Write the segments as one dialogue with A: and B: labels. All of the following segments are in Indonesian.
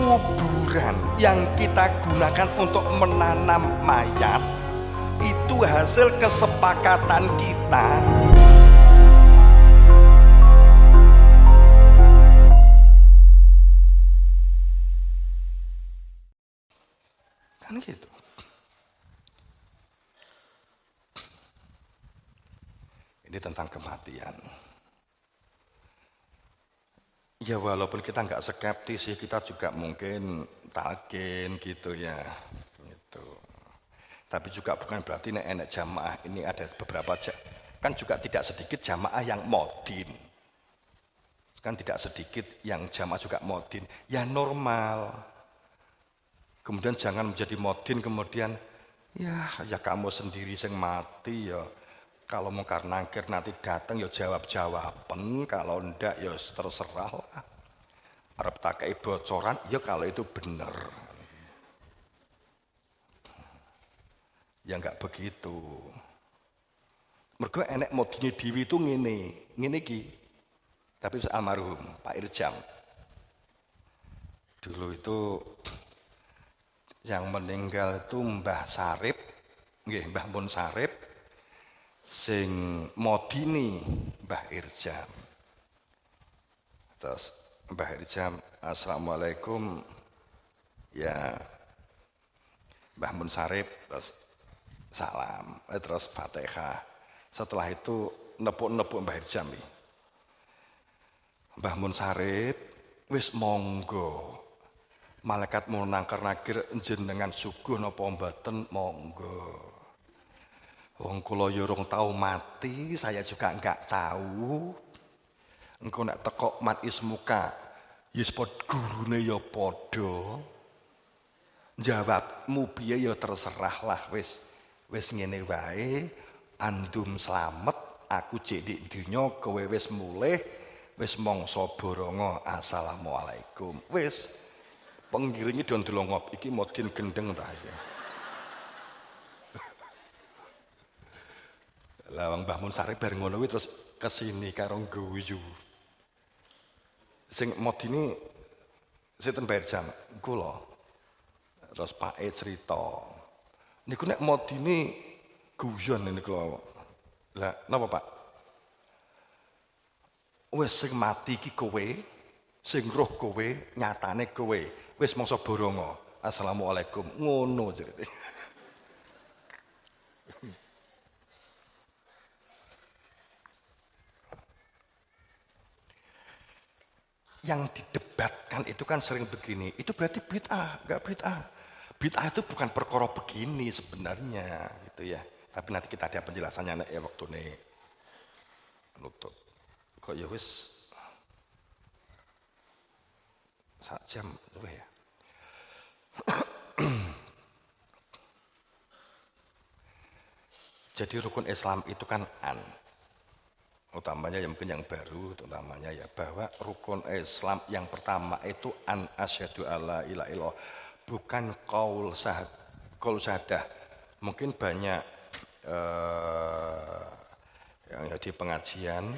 A: kuburan yang kita gunakan untuk menanam mayat itu hasil kesepakatan kita. Kan gitu. Ini tentang kematian. Ya walaupun kita nggak skeptis ya, kita juga mungkin talqin gitu ya. Gitu. Tapi juga bukan berarti enak jamaah ini ada beberapa kan juga tidak sedikit jamaah yang modin. Kan tidak sedikit yang jamaah juga modin. Ya normal. Kemudian jangan menjadi modin kemudian ya kamu sendiri yang mati ya. Kalau mungkar nangkir nanti datang ya jawab-jawaban, kalau ndak ya terserah lah. Arep tak kei bocoran ya kalau itu benar. Ya enggak begitu. Mergo enek modine dhewe itu ngene iki. Tapi almarhum Pak Irjam. Dulu itu yang meninggal itu Mbah Sarip, nggih Mbah Mun Sarip. Sing modini Mbah Irjam. Terus Mbah Irjam, assalamualaikum ya Mbah Mun Sarip, terus salam, terus Fatihah. Setelah itu nepuk-nepuk Mbah Irjam. Mbah Mun Sarip, wis monggo. Malaikat mau nangkar-nakir jenengan suguh napa mboten monggo. Wong kula ya urung tau mati, saya juga enggak tahu. Engko nek teko mat ismuka, ya gurune ya padha. Jawabmu piye ya terserah lah wis ngene wae. Andum slamet, aku cedhik donya kowe wis mulih, wis mangsa boronga. Assalamualaikum. Wis pengiringe do ndelongop iki modin gendeng ta ya. Lawang Mbah Mun Sarip bareng ngono kuwi terus kesini karo guyu. Sing modine sinten Mbah Irjam? Kula. Terus Pak E cerita. Niku nek modine guyon niku lho. Lah napa Pak? Wis sing mati iki kowe, sing roh kowe, nyatane kowe. Wis mangsa boronga. Assalamualaikum. Ngono cerite. Yang didebatkan itu kan sering begini, itu berarti bid'ah, enggak bid'ah. Bid'ah itu bukan perkara begini sebenarnya, gitu ya. Tapi nanti kita ada penjelasannya ya waktu ini lutut. Kok ya wis sak jam ya. Jadi rukun Islam itu kan utamanya yang mungkin yang baru, utamanya ya bahwa rukun Islam yang pertama itu an asyhadu alla ilaha illallah, bukan qaul syahadah. Mungkin banyak yang di pengajian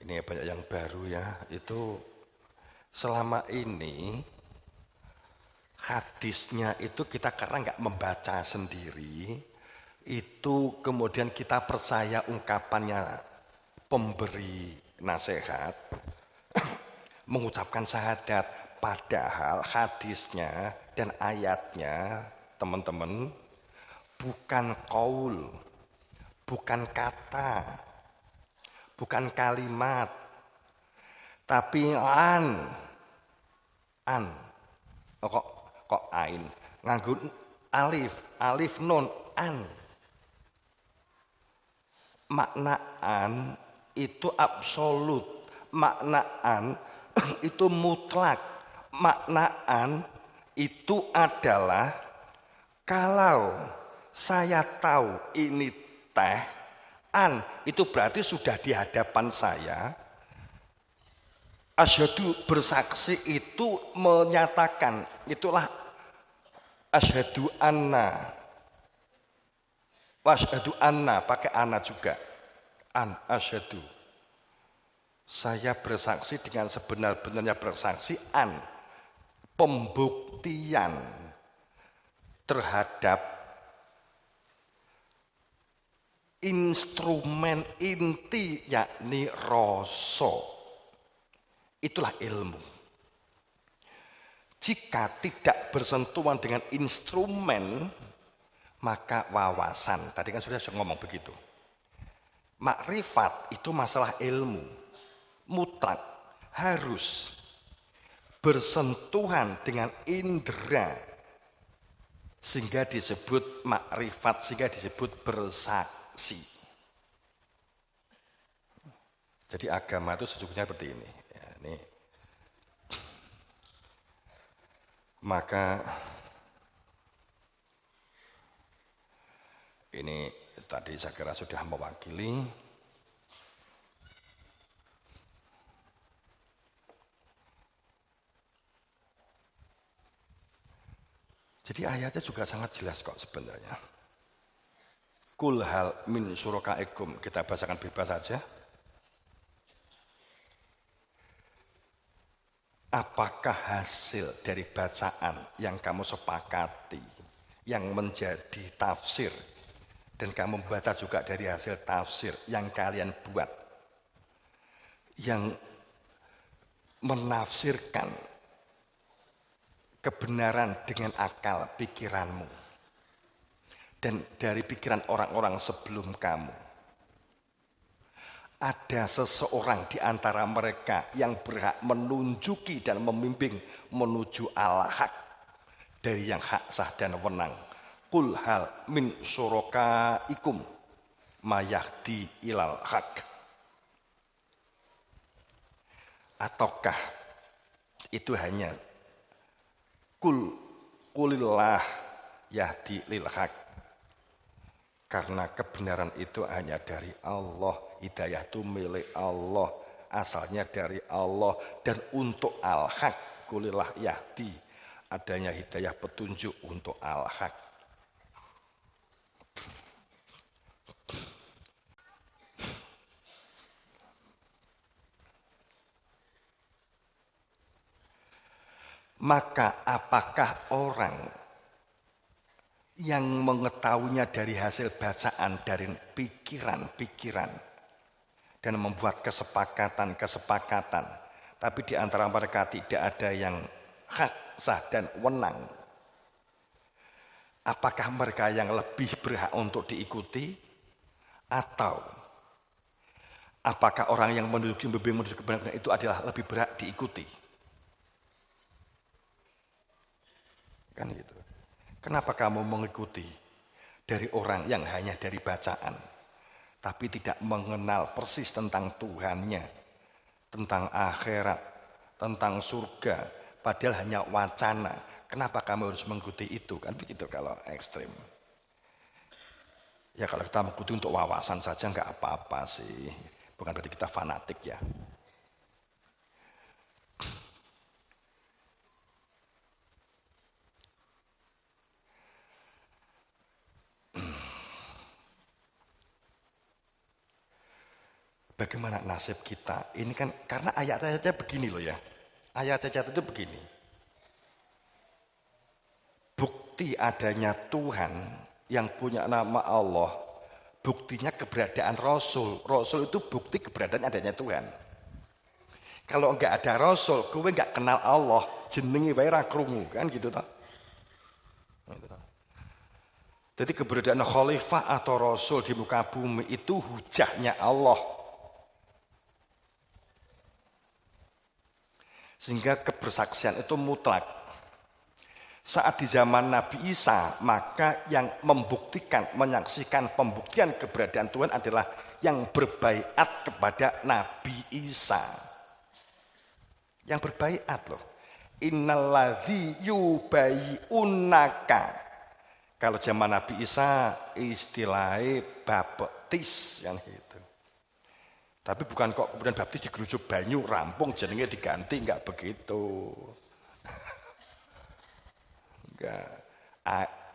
A: ini banyak yang baru ya, itu selama ini hadisnya itu kita karena nggak membaca sendiri, itu kemudian kita percaya ungkapannya pemberi nasihat mengucapkan syahadat, padahal hadisnya dan ayatnya teman-teman bukan qaul, bukan kata, bukan kalimat, tapi kok ain nganggo alif nun makna itu absolut, maknaan itu mutlak, maknaan itu adalah kalau saya tahu ini teh itu berarti sudah di hadapan saya. Asyhadu bersaksi itu menyatakan, itulah asyhadu anna. Wasyhadu anna pakai anna juga. Asyhadu. Saya bersaksi dengan sebenar-benarnya bersaksi pembuktian terhadap instrumen inti yakni rasa. Itulah ilmu. Jika tidak bersentuhan dengan instrumen, maka wawasan. Tadi kan sudah ngomong begitu. Makrifat itu masalah ilmu. Mutlak harus bersentuhan dengan indera sehingga disebut makrifat, sehingga disebut bersaksi. Jadi agama itu sesungguhnya seperti ini. Ya, ini. Maka ini tadi saya kira sudah mewakili jadi ayatnya juga sangat jelas kok sebenarnya. Kul hal min syurakaikum, kita bahasakan bebas saja. Apakah hasil dari bacaan yang kamu sepakati, yang menjadi tafsir, dan kamu membaca juga dari hasil tafsir yang kalian buat, yang menafsirkan kebenaran dengan akal pikiranmu, dan dari pikiran orang-orang sebelum kamu. Ada seseorang di antara mereka yang berhak menunjuki dan membimbing menuju al-haq, dari yang hak sah dan wenang. Qul hal min syurakaikum mayahdi ilal haq. Ataukah itu hanya qulillah yahdi lil haq, karena kebenaran itu hanya dari Allah, hidayah itu milik Allah, asalnya dari Allah, dan untuk al-haq, qulillah yahdi, adanya hidayah petunjuk untuk al-haq. Maka apakah orang yang mengetahuinya dari hasil bacaan, dari pikiran-pikiran, dan membuat kesepakatan-kesepakatan, tapi di antara mereka tidak ada yang hak, sah, dan wenang, apakah mereka yang lebih berhak untuk diikuti, atau apakah orang yang menuju kebenaran itu adalah lebih berhak diikuti? Kan gitu. Kenapa kamu mengikuti dari orang yang hanya dari bacaan, tapi tidak mengenal persis tentang Tuhannya, tentang akhirat, tentang surga, padahal hanya wacana. Kenapa kamu harus mengikuti itu? Kan begitu kalau ekstrim. Ya kalau kita mengikuti untuk wawasan saja nggak apa-apa sih. Bukan berarti kita fanatik ya. Bagaimana nasib kita? Ini kan karena ayat-ayatnya begini loh ya. Ayat-ayat itu begini. Bukti adanya Tuhan yang punya nama Allah, buktinya keberadaan Rasul. Rasul itu bukti keberadaan adanya Tuhan. Kalau enggak ada Rasul, kowe enggak kenal Allah, jenenge wae ra krungu, kan gitu toh. Jadi keberadaan khalifah atau Rasul di muka bumi itu hujahnya Allah. Sehingga kebersaksian itu mutlak. Saat di zaman Nabi Isa, maka yang membuktikan, menyaksikan pembuktian keberadaan Tuhan adalah yang berbaiat kepada Nabi Isa. Yang berbaiat loh. Innalladzi yubayi'unaka. Kalau zaman Nabi Isa istilahnya baptis yang gitu. Tapi bukan kok kemudian baptis digerujuk banyu, rampung jenenge diganti, enggak begitu. Enggak.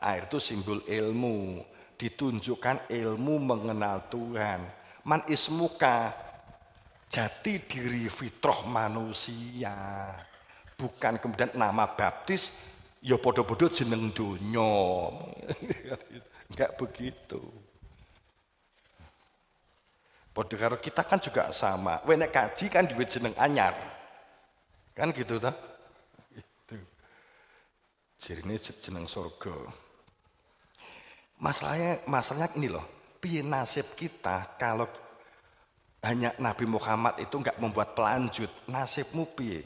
A: Air itu simbol ilmu, ditunjukkan ilmu mengenal Tuhan. Man ismuka, jati diri fitrah manusia. Bukan kemudian nama baptis ya podo-podo jeneng donya. Enggak begitu. Podo karo kita kan juga sama. Nek kaji kan duwe jeneng anyar. Kan gitu toh? Gitu. Jirine jeneng surga. Masalahnya ini loh. Piye nasib kita kalau hanya Nabi Muhammad itu enggak membuat pelanjut, nasibmu piye?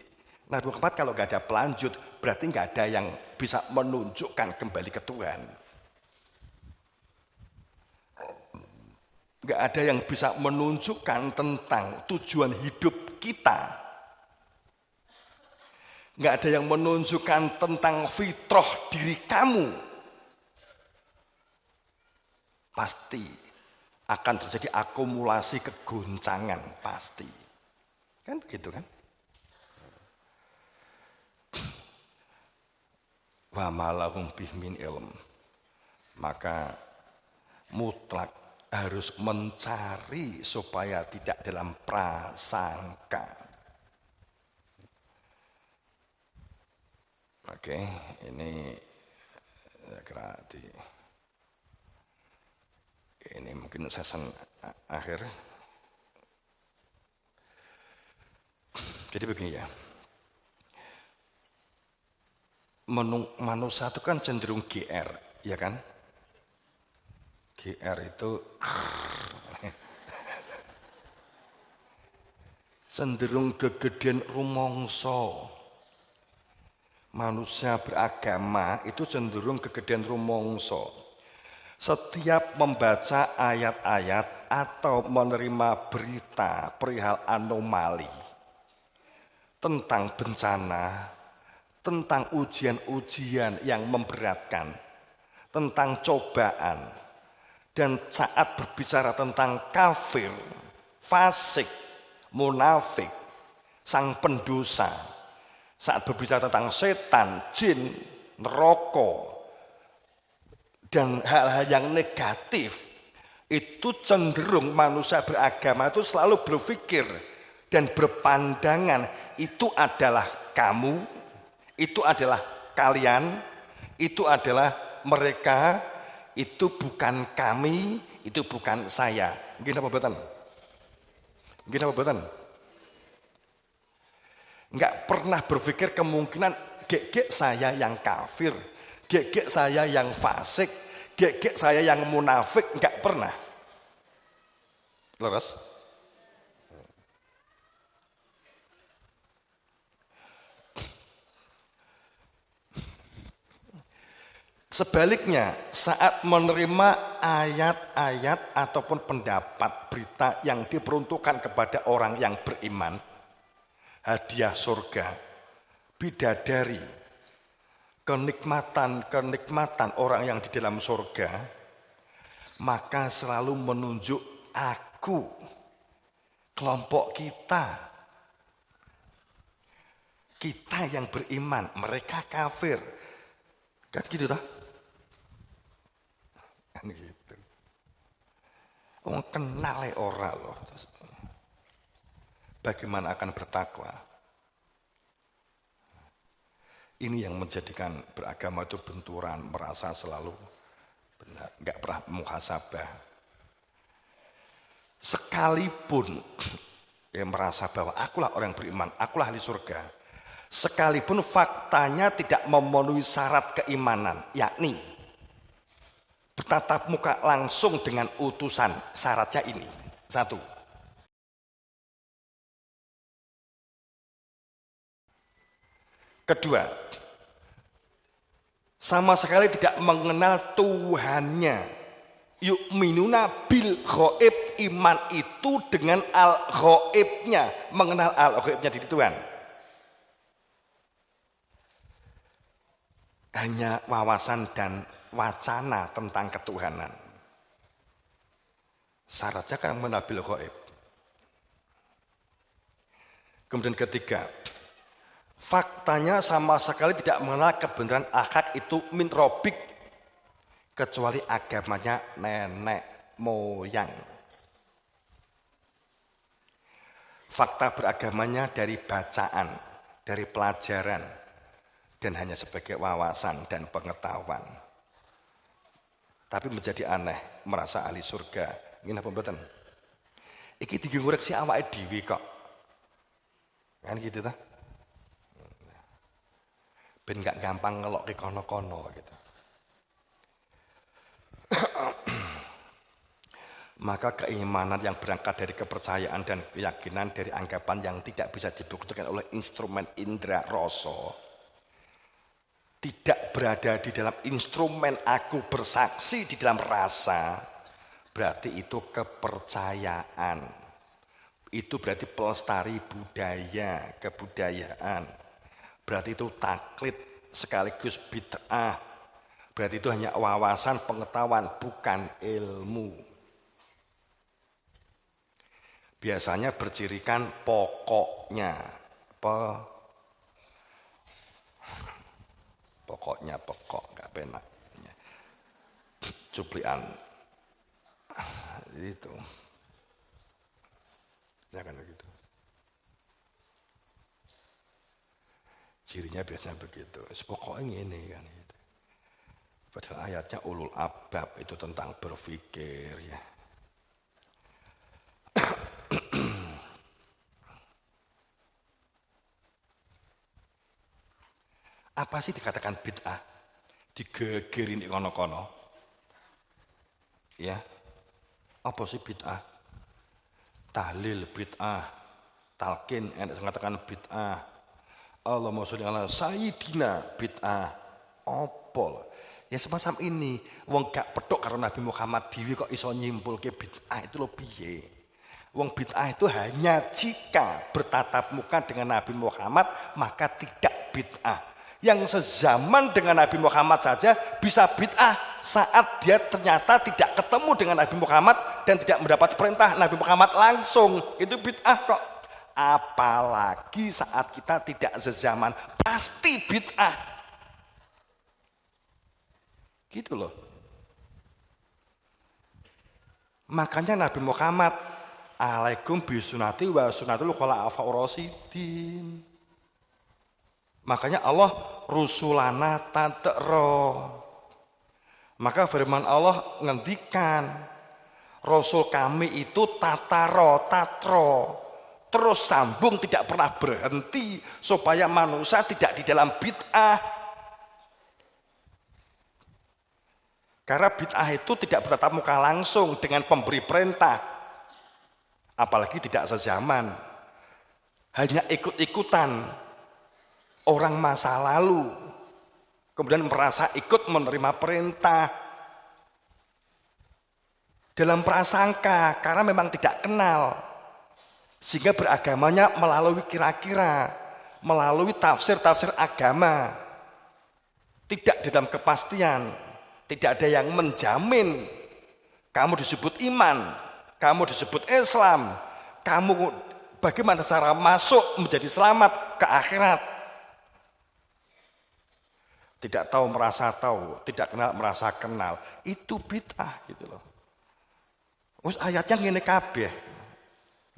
A: Nabi Muhammad kalau enggak ada pelanjut, berarti enggak ada yang bisa menunjukkan kembali ke Tuhan. Enggak ada yang bisa menunjukkan tentang tujuan hidup kita. Enggak ada yang menunjukkan tentang fitrah diri kamu. Pasti akan terjadi akumulasi kegoncangan, pasti. Kan begitu kan? Wa malahum bih min ilm. Maka mutlak harus mencari supaya tidak dalam prasangka. Oke, ini saya kira ini mungkin sesi akhir. Jadi begini ya. Manusia itu kan cenderung GR, ya kan? GR itu cenderung kegedean rumongso. Manusia beragama itu cenderung kegedean rumongso. Setiap membaca ayat-ayat atau menerima berita perihal anomali tentang bencana, tentang ujian-ujian yang memberatkan, tentang cobaan, dan saat berbicara tentang kafir, fasik, munafik, sang pendosa, saat berbicara tentang setan, jin, neraka, dan hal-hal yang negatif, itu cenderung manusia beragama itu selalu berpikir dan berpandangan itu adalah kamu, itu adalah kalian, itu adalah mereka, itu bukan kami, itu bukan saya. Mungkin apa betul? Mungkin apa betul? Enggak pernah berpikir kemungkinan gek saya yang kafir, gek saya yang fasik, gek saya yang munafik, enggak pernah. Leres? Sebaliknya, saat menerima ayat-ayat ataupun pendapat berita yang diperuntukkan kepada orang yang beriman, hadiah surga, bidadari, kenikmatan orang yang di dalam surga, maka selalu menunjuk aku, kelompok kita yang beriman, mereka kafir. Kan gitu toh? Kan gitu. Wong kenal ora loh. Bagaimana akan bertakwa? Ini yang menjadikan beragama itu benturan, merasa selalu benar, enggak pernah muhasabah. Sekalipun yang merasa bahwa akulah orang beriman, akulah ahli surga, sekalipun faktanya tidak memenuhi syarat keimanan, yakni bertatap muka langsung dengan utusan, syaratnya ini. 1. Kedua, sama sekali tidak mengenal Tuhannya. Yu'minuna bil ghaib, iman itu dengan al-ghaibnya, mengenal al-ghaibnya di Tuhan. Hanya wawasan dan wacana tentang ketuhanan. Syaratnya kan mengenal bil ghaib. Kemudian ketiga, faktanya sama sekali tidak mengenal kebenaran akad itu min robik, kecuali agamanya nenek moyang. Fakta beragamanya dari bacaan, dari pelajaran dan hanya sebagai wawasan dan pengetahuan. Tapi menjadi aneh, merasa ahli surga. Ini apa mboten? Iki digorek si awake dhewe kok. Kan gitu ta? Ben gak gampang ngelokke kono-kono gitu. Maka keimanan yang berangkat dari kepercayaan dan keyakinan dari anggapan yang tidak bisa dibuktikan oleh instrumen indera rasa, tidak berada di dalam instrumen aku bersaksi di dalam rasa, berarti itu kepercayaan. Itu berarti pelestari budaya, kebudayaan. Berarti itu taklid sekaligus bid'ah. Berarti itu hanya wawasan pengetahuan, bukan ilmu. Biasanya bercirikan pokoknya. Pokoknya pokok, gak penak. Cuplian. Itu. Jangan begitu. Cirinya biasanya begitu. Pokoknya ini kan gitu. Padahal ayatnya ulul albab itu tentang berpikir ya. Apa sih dikatakan bid'ah? Digegerin di kono-kono. Ya. Apa sih bid'ah? Tahlil bid'ah. Talqin yang mengatakan bid'ah. Allahumma sholli ala sayyidina bid'ah. Opol. Ya semacam ini. Wong gak pedok karo Nabi Muhammad dhewe kok iso nyimpulke bid'ah itu lho piye? Wong bid'ah itu hanya jika bertatap muka dengan Nabi Muhammad maka tidak bid'ah. Yang sezaman dengan Nabi Muhammad saja bisa bid'ah saat dia ternyata tidak ketemu dengan Nabi Muhammad dan tidak mendapat perintah Nabi Muhammad langsung. Itu bid'ah kok. Apalagi saat kita tidak sezaman, pasti bid'ah. Gitu loh. Makanya Nabi Muhammad alaikum bisunati wa sunatul khulafaur rasyidin. Makanya Allah rusulana tadro. Maka firman Allah ngendikan Rasul kami itu tatro. Terus sambung tidak pernah berhenti supaya manusia tidak di dalam bid'ah. Karena bid'ah itu tidak bertatap muka langsung dengan pemberi perintah. Apalagi tidak sezaman. Hanya ikut-ikutan. Orang masa lalu kemudian merasa ikut menerima perintah dalam prasangka karena memang tidak kenal sehingga beragamanya melalui kira-kira, melalui tafsir-tafsir agama, tidak di dalam kepastian, tidak ada yang menjamin kamu disebut iman, kamu disebut Islam, kamu bagaimana cara masuk menjadi selamat ke akhirat. Tidak tahu merasa tahu, tidak kenal merasa kenal. Itu bid'ah gitu loh. Wes ayatnya ngene kabeh.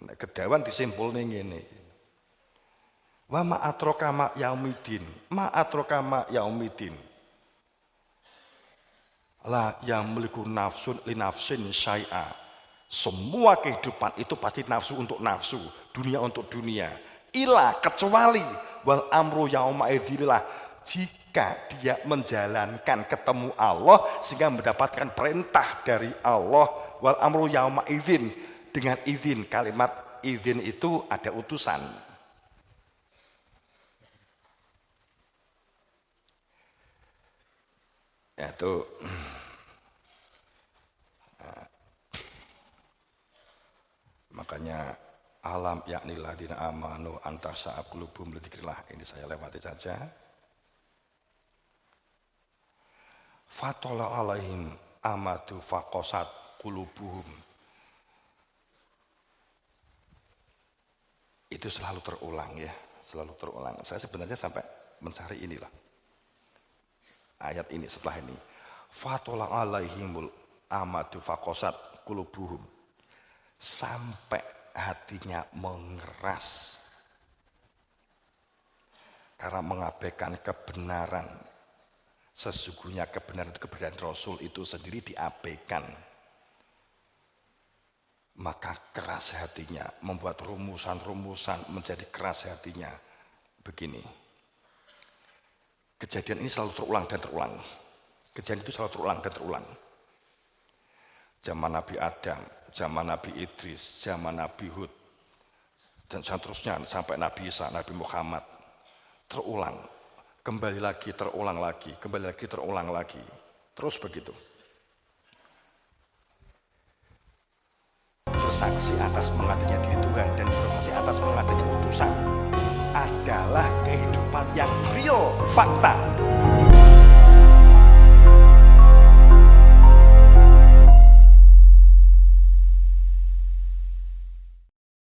A: Nek kedawan disimpulne ngene. Wa ma atroka ma yaumidin. Ma atroka ma yaumidin. La yang memiliki nafsun li nafsin syai'a. Semua kehidupan itu pasti nafsu untuk nafsu, dunia untuk dunia. Ila kecuali wal amru yauma idzillah. Jika dia menjalankan ketemu Allah sehingga mendapatkan perintah dari Allah wal amru yauma idzin dengan izin, kalimat izin itu ada utusan. Yaitu makanya alam yakni ladina amanu antar sa'ab qulubum lidzikrillah, ini saya lewati saja. Fatola alaihim amadu faqosat qulubuhum. Itu selalu terulang ya, selalu terulang. Saya sebenarnya sampai mencari inilah. Ayat ini setelah ini. Fatola alaihimul amadu faqosat qulubuhum. Sampai hatinya mengeras. karena mengabaikan kebenaran. Sesungguhnya kebenaran Rasul itu sendiri diabaikan. Maka keras hatinya, membuat rumusan-rumusan menjadi keras hatinya. Begini, kejadian ini selalu terulang dan terulang. Kejadian itu selalu terulang dan terulang. Zaman Nabi Adam, zaman Nabi Idris, zaman Nabi Hud, dan seterusnya sampai Nabi Isa, Nabi Muhammad. Terulang, kembali lagi, terulang lagi, kembali lagi, terulang lagi. Terus begitu. Bersaksi atas mengadanya diri Tuhan dan bersaksi atas mengadanya utusan adalah kehidupan yang real, fakta.